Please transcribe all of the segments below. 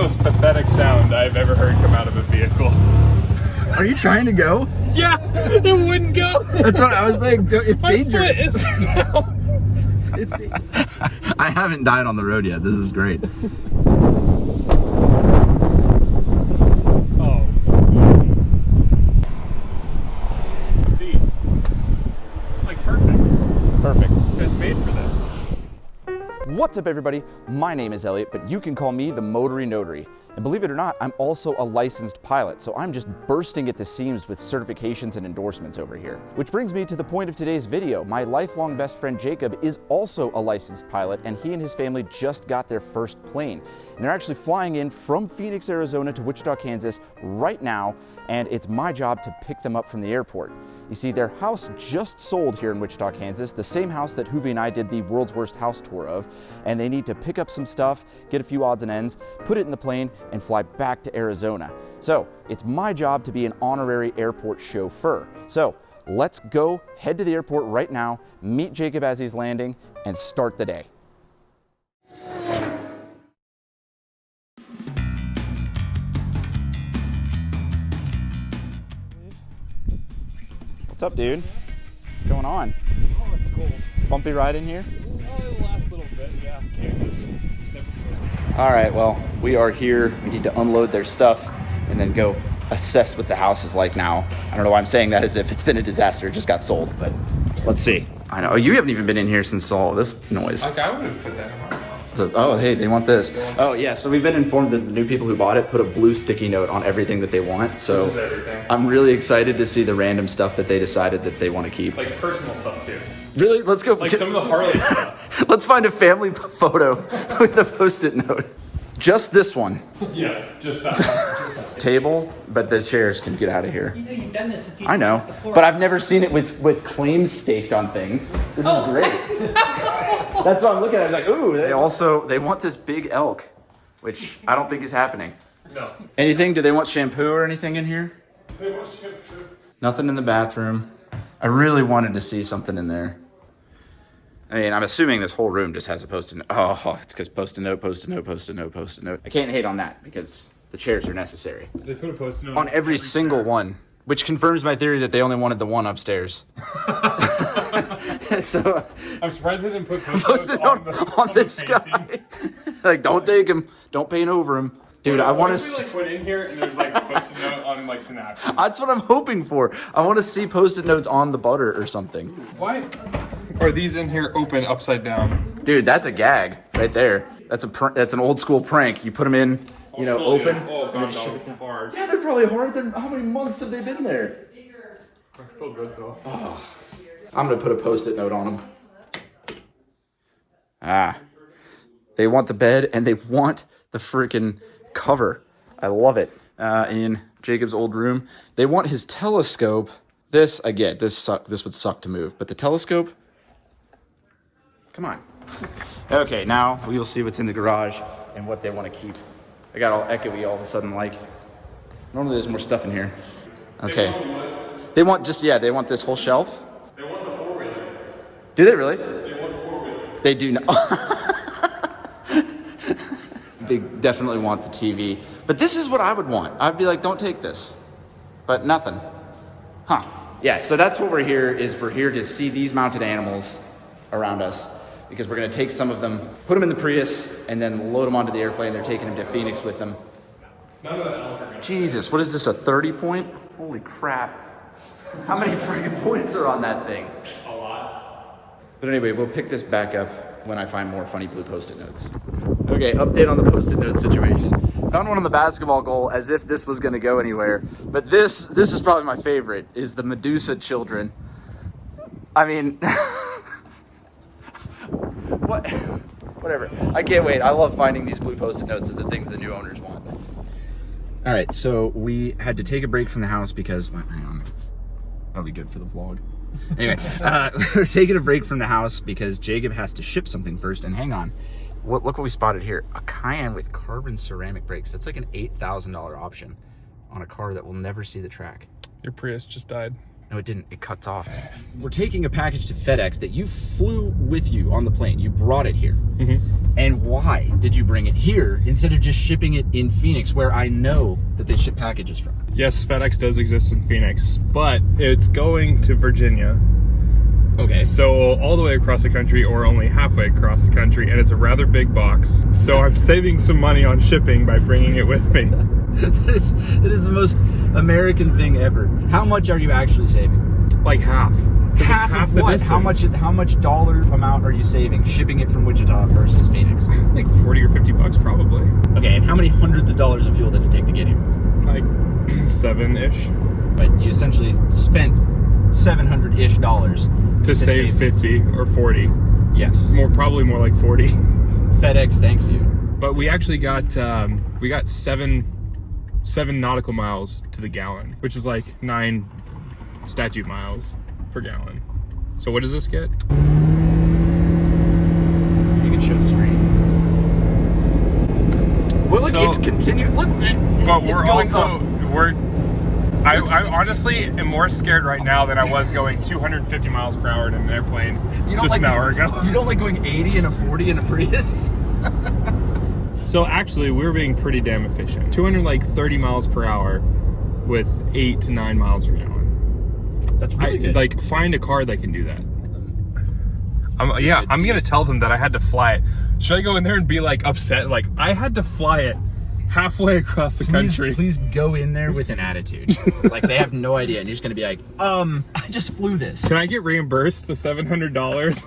most pathetic sound I've ever heard come out of a vehicle. Are you trying to go? Yeah, it wouldn't go. That's what I was saying. It's dangerous. My foot is down. It's dangerous. I haven't died on the road yet. This is great. Oh. See, it's like perfect. Perfect. It's made for this. What's up, everybody? My name is Elliott, but you can call me the Motory Notary. And believe it or not, I'm also a licensed pilot, so I'm just bursting at the seams with certifications and endorsements over here. Which brings me to the point of today's video. My lifelong best friend Jacob is also a licensed pilot, and he and his family just got their first plane. And they're actually flying in from Phoenix, Arizona to Wichita, Kansas right now, and it's my job to pick them up from the airport. You see, their house just sold here in Wichita, Kansas, the same house that Hoovie and I did the world's worst house tour of, and they need to pick up some stuff, get a few odds and ends, put it in the plane, and fly back to Arizona. So it's my job to be an honorary airport chauffeur. So let's go head to the airport right now, meet Jacob as he's landing, and start the day. What's up, dude? What's going on? Oh, it's cool. Bumpy ride in here? Oh, the last little bit, yeah. Kansas. All right, well, we are here. We need to unload their stuff and then go assess what the house is like now. I don't know why I'm saying that as if it's been a disaster. It just got sold, but let's see. I know, you haven't even been in here since all this noise. Like, I would have put that in my mouth. Oh, hey, they want this. Oh, yeah, so we've been informed that the new people who bought it put a blue sticky note on everything that they want. So This is everything. I'm really excited to see the random stuff that they decided that they want to keep. Like personal stuff, too. Really? Let's go. Like some of the Harley stuff. Let's find a family photo with a Post-it note. Just this one. Yeah, just that. Table, but the chairs can get out of here. You know you've done this a few I know, times before. but I've never seen it with claims staked on things. This is great. That's what I'm looking at. I was like, ooh. They want this big elk, which I don't think is happening. No. Anything? Do they want shampoo or anything in here? They want shampoo. Nothing in the bathroom. I really wanted to see something in there. I mean, I'm assuming this whole room just has a Post-it note. Oh, it's because Post-it note, Post-it note, Post-it note, Post-it note. I can't hate on that because the chairs are necessary. They put a Post-it note On every single one, which confirms my theory that they only wanted the one upstairs. So I'm surprised they didn't put Post-it note on this guy. Like, don't take him. Don't paint over him. Dude, I want to see. Like, put in here and there's like a Post-it note on like the napkin. That's what I'm hoping for. I want to see Post-it notes on the butter or something. Why are these in here open upside down? Dude, that's a gag right there. That's an old school prank. You put them in, you know, open. Oh and god, then no, hard. Yeah, they're probably hard. How many months have they been there? I feel good though. I'm gonna put a Post-it note on them. They want the bed and they want the freaking cover. I love it. In Jacob's old room, they want his telescope. This I get. This would suck to move, but the telescope. Come on. Okay, now we will see what's in the garage and what they want to keep. I got all echoey all of a sudden. Like normally there's more stuff in here. Okay. They want this whole shelf. They want the four-wheeler. Do they really? They want the four-wheeler. They do not. They definitely want the TV. But this is what I would want. I'd be like, don't take this. But nothing. Huh. Yeah, so that's what we're here to see these mounted animals around us. Because we're going to take some of them, put them in the Prius, and then load them onto the airplane. They're taking them to Phoenix with them. None of that else are gonna. Jesus, what is this, a 30 point? Holy crap. How many freaking points are on that thing? A lot. But anyway, we'll pick this back up when I find more funny blue Post-it notes. Okay, update on the Post-it note situation. Found one on the basketball goal as if this was going to go anywhere. But this is probably my favorite, is the Medusa children. I mean, whatever. I can't wait. I love finding these blue Post-it notes of the things the new owners want. All right, so we had to take a break from the house because, well, hang on. That'll be good for the vlog. Anyway, we're taking a break from the house because Jacob has to ship something first. And hang on, look what we spotted here. A Cayenne with carbon ceramic brakes. That's like an $8,000 option on a car that will never see the track. Your Prius just died. No, it didn't. It cuts off. We're taking a package to FedEx that you flew with you on the plane. You brought it here. And why did you bring it here instead of just shipping it in Phoenix, where I know that they ship packages from? Yes, FedEx does exist in Phoenix, but it's going to Virginia. Okay. So all the way across the country or only halfway across the country, and it's a rather big box. So I'm saving some money on shipping by bringing it with me. That is the most American thing ever. How much are you actually saving? Like half. Half of the what? distance. How much dollar amount are you saving shipping it from Wichita versus Phoenix? Like 40 or 50 bucks probably. Okay, and how many hundreds of dollars of fuel did it take to get here? Like 7-ish. But you essentially spent $700-ish to save 50 or 40. Yes. Probably more like 40. FedEx thanks you. But we actually got seven nautical miles to the gallon, which is like 9 statute miles per gallon. So what does this get? You can show the screen. Well, look, So- it's continued. Look, But it's we're going also up. I honestly am more scared right now than I was going 250 miles per hour in an airplane just an hour ago. You don't like going 80 and a 40 in a Prius? So actually, we're being pretty damn efficient. 230 miles per hour with 8 to 9 miles per gallon. That's really good. Like, find a car that can do that. I'm gonna tell them that I had to fly it. Should I go in there and be like upset? Like, I had to fly it halfway across the country. Please go in there with an attitude. Like they have no idea, and you're just gonna be like, I just flew this. Can I get reimbursed the $700?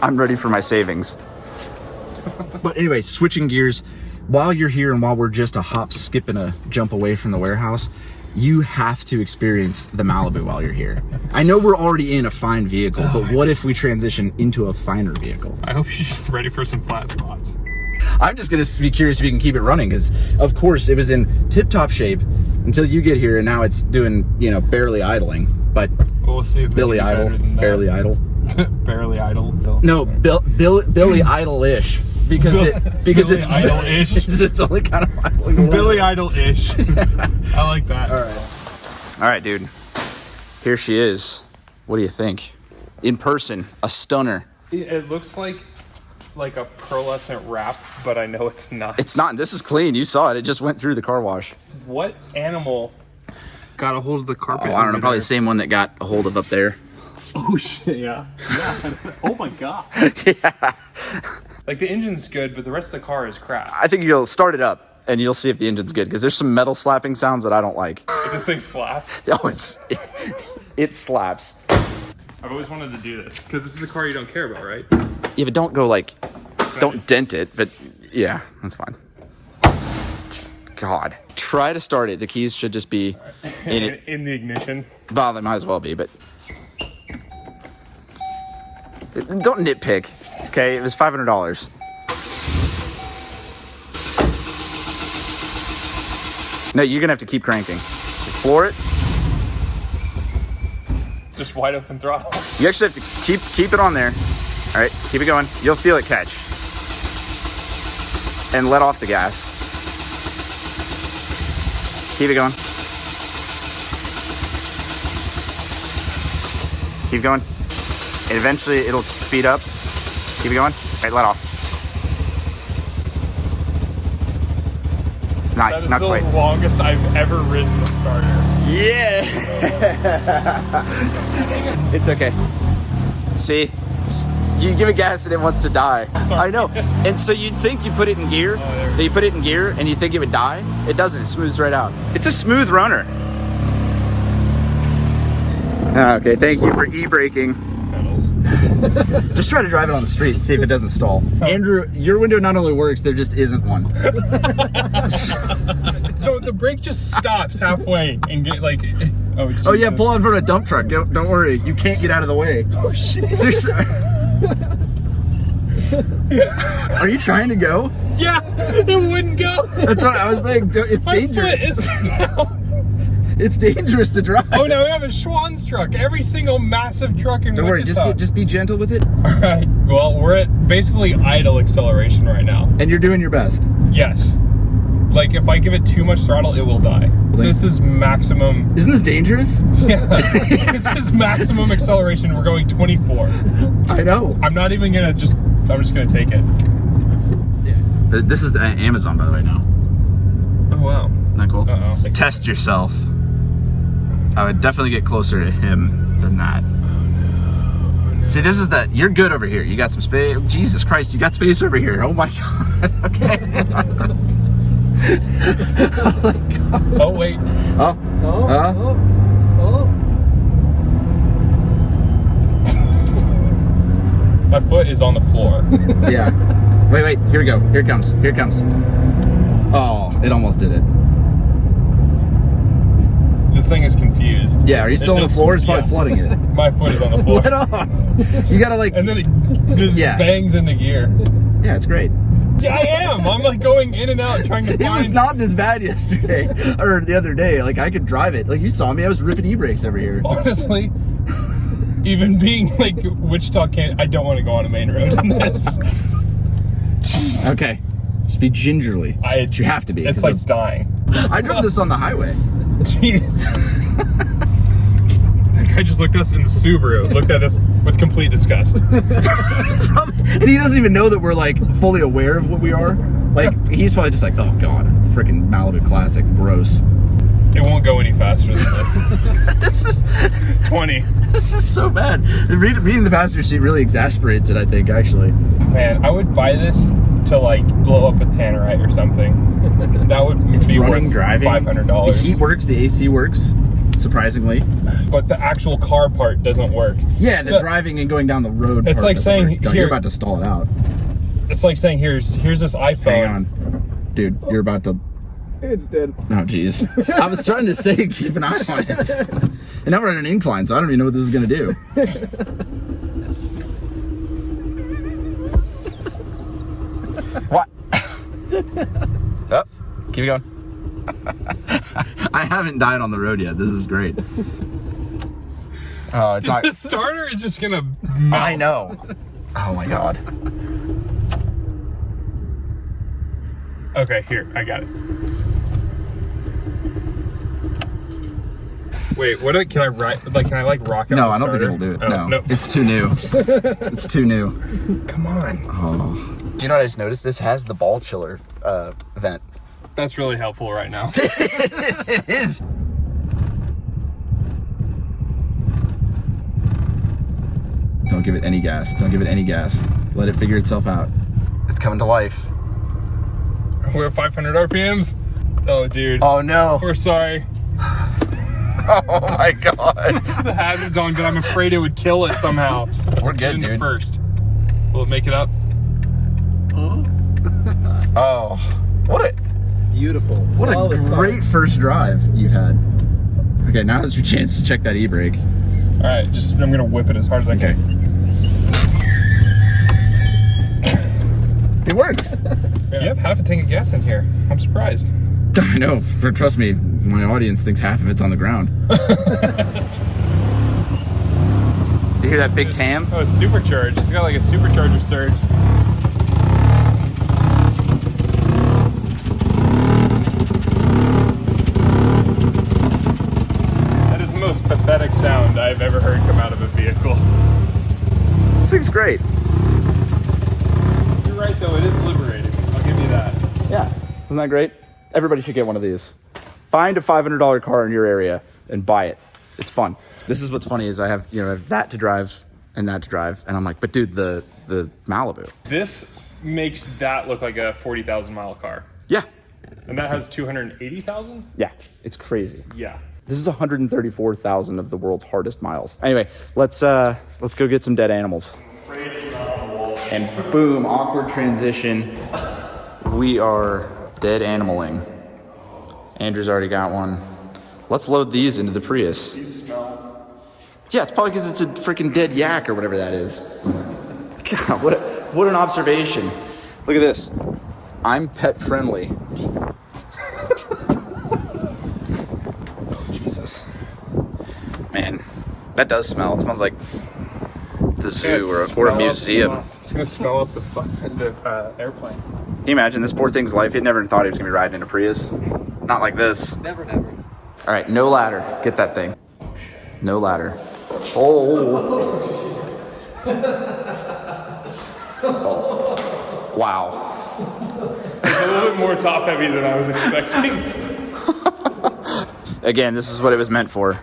I'm ready for my savings. But anyway, switching gears, while you're here and while we're just a hop, skip, and a jump away from the warehouse, you have to experience the Malibu while you're here. I know we're already in a fine vehicle, but what if we transition into a finer vehicle? I hope you're ready for some flat spots. I'm just gonna be curious if you can keep it running, because of course it was in tip-top shape until you get here, and now it's doing, barely idling. But Well, we'll see if Billy Idle, barely idle. Barely idle. Bill. No, Billy Idle-ish, because Billy it's Idle-ish. it's only kind of idling along. Billy Idle-ish. I like that. All right, dude. Here she is. What do you think? In person, a stunner. It looks like a pearlescent wrap, but I know it's not. It's not. This is clean. You saw it. It just went through the car wash. What animal got a hold of the carpet? Oh, I don't know. Probably the same one that got a hold of up there. Oh shit! Yeah. Oh my god. Yeah. Like the engine's good, but the rest of the car is crap. I think you'll start it up and you'll see if the engine's good, because there's some metal slapping sounds that I don't like. But this thing slaps. Oh, it slaps. I've always wanted to do this because this is a car you don't care about, right? Yeah, but don't go don't dent it. But yeah, that's fine. God, try to start it. The keys should just be in it. In the ignition. Well, they might as well be, but don't nitpick. Okay, it was $500. No, you're gonna have to keep cranking. Floor it. Just wide open throttle. You actually have to keep it on there. All right, keep it going. You'll feel it catch. And let off the gas. Keep it going. Keep going. And eventually it'll speed up. Keep it going. All right, let off. That is Not the quite. longest I've ever ridden the starter. Yeah. It's okay. See, you give it gas and it wants to die. Sorry. I know. And so you'd think you put it in gear, that you put it in gear and you think it would die. It doesn't. It smooths right out. It's a smooth runner. Okay, thank you for e-braking. Pedals. Just try to drive it on the street and see if it doesn't stall. Andrew, your window not only works, there just isn't one. No, the brake just stops halfway and get like. Oh yeah, pull out in front of a dump truck. Don't worry, you can't get out of the way. Oh shit. Seriously. Are you trying to go? Yeah, it wouldn't go. That's what I was saying. It's My dangerous. foot is down. It's dangerous to drive. Oh no, we have a Schwann's truck. Every single massive truck in Don't worry, Wichita. just be gentle with it. All right. Well, we're at basically idle acceleration right now. And you're doing your best. Yes. Like, if I give it too much throttle, it will die. This is maximum. Isn't this dangerous? Yeah. This is maximum acceleration. We're going 24. I know. I'm not even gonna just. I'm just gonna take it. Yeah. This is Amazon, by the way, now. Oh wow. Isn't that cool? Uh-oh. Test yourself. I would definitely get closer to him than that. See, this is that. You're good over here. You got some space. Jesus Christ, you got space over here. Oh my God. Okay. Oh my God. Oh wait. Oh. My foot is on the floor. Yeah. Wait. Here we go. Here it comes. Here it comes. Oh, it almost did it. This thing is confused. Yeah, are you still on the floor? It's probably flooding it. My foot is on the floor. Let on. You gotta like. And then it just bangs into gear. Yeah, it's great. Yeah, I am. I'm like going in and out trying to find. It was not this bad yesterday or the other day. Like I could drive it. Like you saw me, I was ripping e-brakes over here. Honestly, even being like Wichita, I don't want to go on a main road in this. Jesus. Okay, just be gingerly. You have to be. It's like dying. I drove this on the highway. Jeez. That guy just looked at us in the Subaru, looked at us with complete disgust. And he doesn't even know that we're like fully aware of what we are. Like he's probably just like, oh God, freaking Malibu Classic, gross. It won't go any faster than this. This is 20. This is so bad. Reading the passenger seat really exasperates it, I think, actually. Man, I would buy this to like blow up a tannerite or something. That would be worth $500. The heat works, the AC works, surprisingly. But the actual car part doesn't work. Yeah, the driving and going down the road. It's like saying you're about to stall it out. It's like saying here's this iPhone. Hang on, dude, you're about to. It's dead. Oh jeez. I was trying to say keep an eye on it. And now we're at an incline, so I don't even know what this is gonna do. What? Oh, keep it going. I haven't died on the road yet. This is great. Oh, it's not. The starter is just gonna melt. I know. Oh my God. Okay, here, I got it. Wait, can I rock out? No, the I don't starter? think it'll do it. Oh, no, it's too new. It's too new. Come on. Oh. Do you know what I just noticed? This has the ball chiller vent. That's really helpful right now. It is. Don't give it any gas. Don't give it any gas. Let it figure itself out. It's coming to life. We're at 500 RPMs. Oh, dude. Oh no. We're sorry. Oh my God. The hazard's on, but I'm afraid it would kill it somehow. We're good, dude. First. Will it make it up? Oh, what a Beautiful. what a great first drive you've had. Okay, now is your chance to check that e-brake. All right, I'm gonna whip it as hard as I can. It works. You have half a tank of gas in here. I'm surprised. I know. Trust me, my audience thinks half of it's on the ground. You hear that big cam? Oh, it's supercharged. It's got like a supercharger surge. That is the most pathetic sound I've ever heard come out of a vehicle. This thing's great. You're right, though. It is liberating. I'll give you that. Yeah. Isn't that great? Everybody should get one of these. Find a $500 car in your area and buy it. It's fun. This is what's funny is I have that to drive and that to drive, and I'm like, but dude, the Malibu. This makes that look like a 40,000 mile car. Yeah. And that has 280,000? Yeah. It's crazy. Yeah. This is 134,000 of the world's hardest miles. Anyway, let's go get some dead animals. And boom, awkward transition. We are dead animaling. Andrew's already got one. Let's load these into the Prius. These smell. Yeah, it's probably because it's a freaking dead yak or whatever that is. God, what an observation. Look at this. I'm pet friendly. Oh, Jesus. Man, that does smell. It smells like the zoo or a museum. It's gonna smell up the airplane. Can you imagine this poor thing's life? He never thought he was gonna be riding in a Prius. Not like this. Never. All right, no ladder. Get that thing. No ladder. Oh. Wow. It's a little bit more top heavy than I was expecting. Again, this is what it was meant for.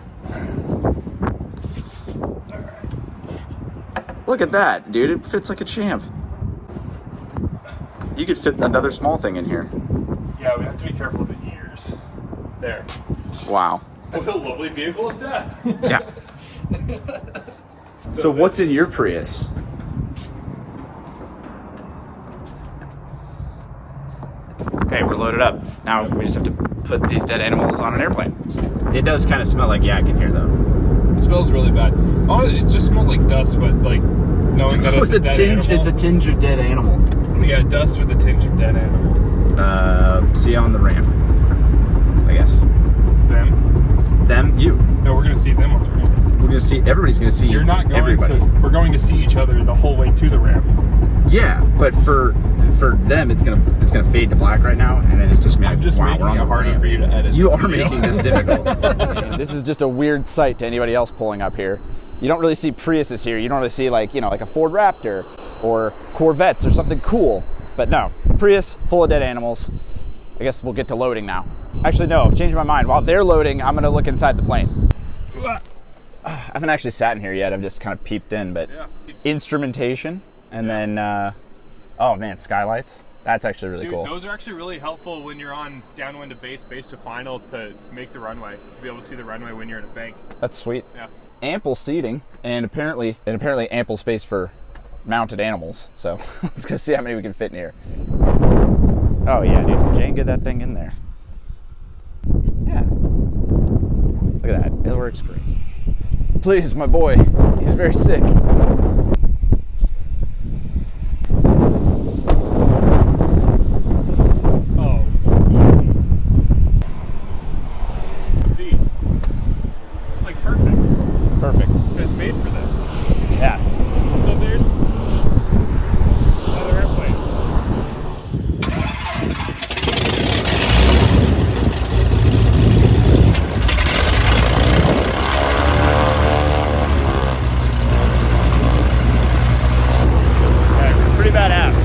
Look at that, dude. It fits like a champ. You could fit another small thing in here. Yeah, we have to be careful with the ears. There. Wow. What a lovely vehicle of death. Yeah. So what's in your Prius? Okay, we're loaded up. Now we just have to put these dead animals on an airplane. It does kind of smell like yak in here, though. It smells really bad. Oh, it just smells like dust, but like knowing that it's a dead animal. It's a tinge of dead animal. Yeah, dust with a tinge of dead animal. See you on the ramp, I guess. Them? You. No, we're gonna see them on the ramp. We're gonna see. Everybody's gonna see. You're not going everybody. to. We're going to see each other the whole way to the ramp. Yeah, but for them, it's gonna fade to black right now, and then it's just gonna be like, I'm just wow, making we're on it the harder ramp. for you to edit. You this are video. making this difficult. This is just a weird sight to anybody else pulling up here. You don't really see Priuses here. You don't really see like a Ford Raptor or Corvettes or something cool. But no, Prius full of dead animals. I guess we'll get to loading now. Actually, no, I've changed my mind. While they're loading, I'm gonna look inside the plane. I haven't actually sat in here yet. I've just kind of peeped in, but Yeah. Instrumentation, and then, oh man, skylights. That's actually really cool. Those are actually really helpful when you're on downwind of base to final to make the runway, to be able to see the runway when you're in a bank. That's sweet. Yeah. Ample seating, and apparently ample space for mounted animals. So let's go see how many we can fit in here. Oh yeah, dude, Jane, get that thing in there. Yeah. Look at that, it works great. Please, my boy, he's very sick. Oh. See, it's like perfect. Perfect. It's made for this. Yeah. So there's another airplane. Yeah, pretty badass.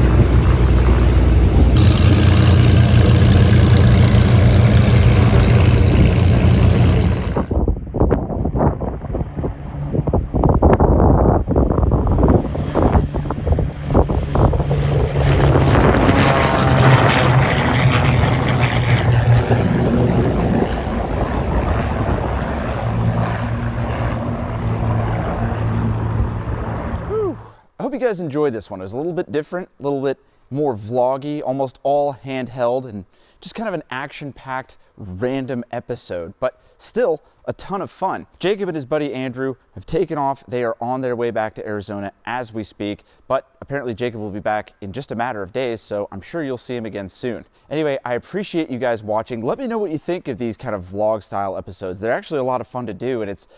I hope you guys enjoyed this one. It was a little bit different, a little bit more vloggy, almost all handheld, and just kind of an action-packed random episode, but still a ton of fun. Jacob and his buddy Andrew have taken off. They are on their way back to Arizona as we speak, but apparently Jacob will be back in just a matter of days, so I'm sure you'll see him again soon. Anyway, I appreciate you guys watching. Let me know what you think of these kind of vlog style episodes. They're actually a lot of fun to do, and it's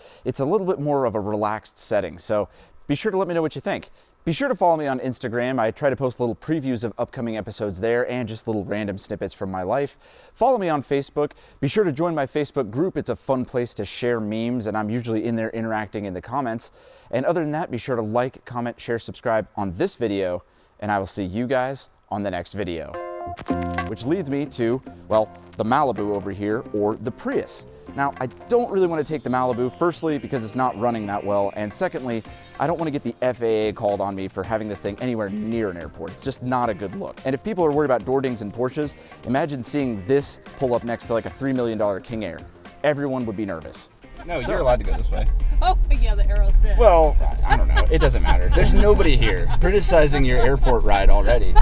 a little bit more of a relaxed setting, so be sure to let me know what you think. Be sure to follow me on Instagram. I try to post little previews of upcoming episodes there and just little random snippets from my life. Follow me on Facebook. Be sure to join my Facebook group. It's a fun place to share memes, and I'm usually in there interacting in the comments. And other than that, be sure to like, comment, share, subscribe on this video, and I will see you guys on the next video. Which leads me to, well, the Malibu over here, or the Prius. Now, I don't really want to take the Malibu, firstly, because it's not running that well, and secondly, I don't want to get the FAA called on me for having this thing anywhere near an airport. It's just not a good look. And if people are worried about door dings and Porsches, imagine seeing this pull up next to like a $3 million King Air. Everyone would be nervous. No, you're allowed to go this way. Oh, yeah, the arrow says. Well, I don't know. It doesn't matter. There's nobody here criticizing your airport ride already.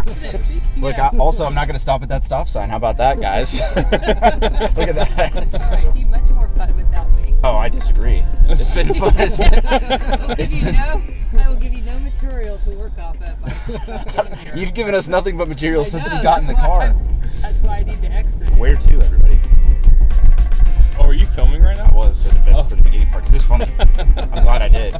Look, also, I'm not going to stop at that stop sign. How about that, guys? Look at that. It'd be much more fun without me. Oh, I disagree. It's been fun. I will give you no material to work off of. You've given us nothing but material since you got in the car. That's why I need to exit. Where to, everybody? Oh, are you filming right now? I was for the beginning part, 'cause it's funny. I'm glad I did.